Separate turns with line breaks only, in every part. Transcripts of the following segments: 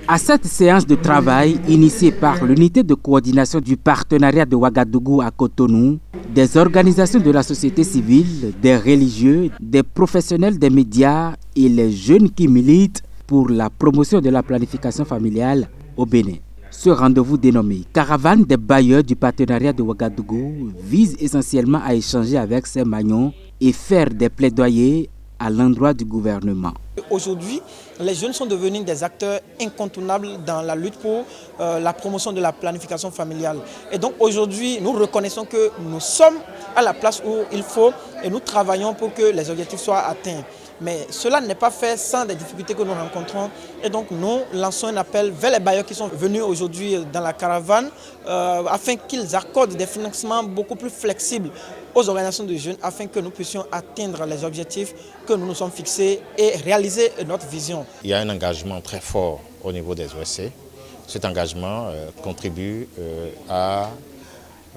À cette séance de travail initiée par l'unité de coordination du partenariat de Ouagadougou à Cotonou, des organisations de la société civile, des religieux, des professionnels des médias et les jeunes qui militent pour la promotion de la planification familiale au Bénin. Ce rendez-vous dénommé Caravane des bailleurs du partenariat de Ouagadougou vise essentiellement à échanger avec ces magnons et faire des plaidoyers à l'endroit du gouvernement.
Aujourd'hui, les jeunes sont devenus des acteurs incontournables dans la lutte pour la promotion de la planification familiale. Et donc aujourd'hui, nous reconnaissons que nous sommes à la place où il faut et nous travaillons pour que les objectifs soient atteints. Mais cela n'est pas fait sans des difficultés que nous rencontrons. Et donc nous lançons un appel vers les bailleurs qui sont venus aujourd'hui dans la caravane afin qu'ils accordent des financements beaucoup plus flexibles aux organisations de jeunes afin que nous puissions atteindre les objectifs que nous nous sommes fixés et réaliser notre vision.
Il y a un engagement très fort au niveau des OSC. Cet engagement contribue à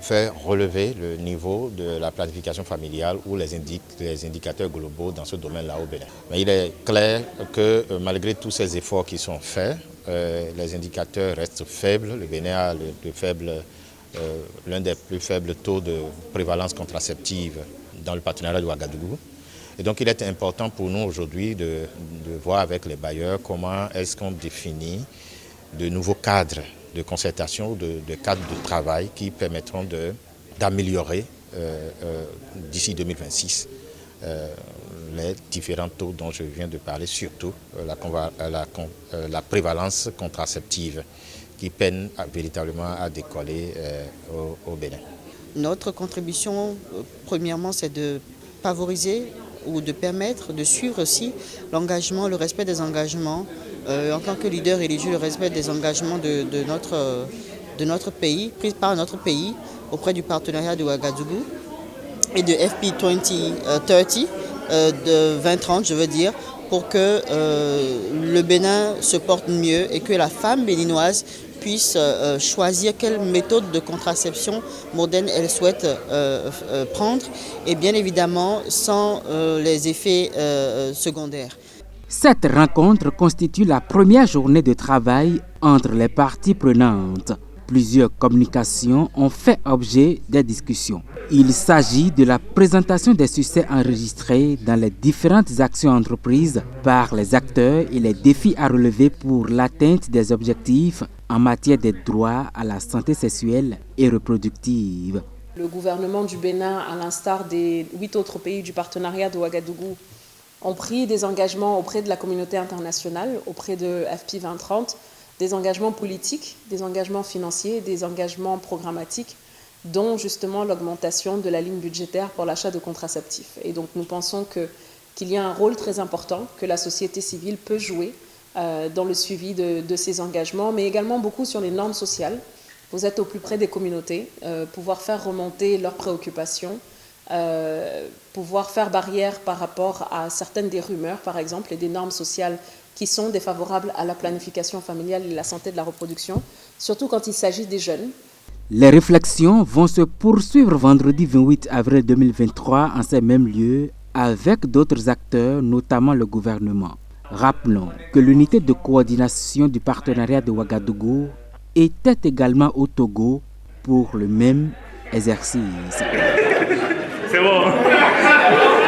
faire relever le niveau de la planification familiale ou les indicateurs globaux dans ce domaine-là au Bénin. Mais il est clair que malgré tous ces efforts qui sont faits, les indicateurs restent faibles. Le Bénin a l'un des plus faibles taux de prévalence contraceptive dans le partenariat de Ouagadougou. Et donc il est important pour nous aujourd'hui de voir avec les bailleurs comment est-ce qu'on définit de nouveaux cadres de concertation, de cadres de travail qui permettront d'améliorer d'ici 2026 les différents taux dont je viens de parler, surtout la prévalence contraceptive qui peine véritablement à décoller au Bénin.
Notre contribution, premièrement, c'est de favoriser ou de permettre de suivre aussi l'engagement, le respect des engagements, en tant que leader religieux, le respect des engagements de notre pays, pris par notre pays auprès du partenariat de Ouagadougou et de FP 2030, de 2030 je veux dire, pour que le Bénin se porte mieux et que la femme béninoise puisse choisir quelle méthode de contraception moderne elle souhaite prendre et bien évidemment sans les effets secondaires.
Cette rencontre constitue la première journée de travail entre les parties prenantes. Plusieurs communications ont fait objet des discussions. Il s'agit de la présentation des succès enregistrés dans les différentes actions entreprises par les acteurs et les défis à relever pour l'atteinte des objectifs en matière des droits à la santé sexuelle et reproductive.
Le gouvernement du Bénin, à l'instar des 8 autres pays du partenariat de Ouagadougou, ont pris des engagements auprès de la communauté internationale, auprès de FP 2030, des engagements politiques, des engagements financiers, des engagements programmatiques, dont justement l'augmentation de la ligne budgétaire pour l'achat de contraceptifs. Et donc nous pensons qu'il y a un rôle très important que la société civile peut jouer dans le suivi de ces engagements, mais également beaucoup sur les normes sociales. Vous êtes au plus près des communautés, pouvoir faire remonter leurs préoccupations, pouvoir faire barrière par rapport à certaines des rumeurs, par exemple, et des normes sociales qui sont défavorables à la planification familiale et la santé de la reproduction, surtout quand il s'agit des jeunes.
Les réflexions vont se poursuivre vendredi 28 avril 2023 en ces mêmes lieux avec d'autres acteurs, notamment le gouvernement. Rappelons que l'unité de coordination du partenariat de Ouagadougou était également au Togo pour le même exercice.
C'est bon.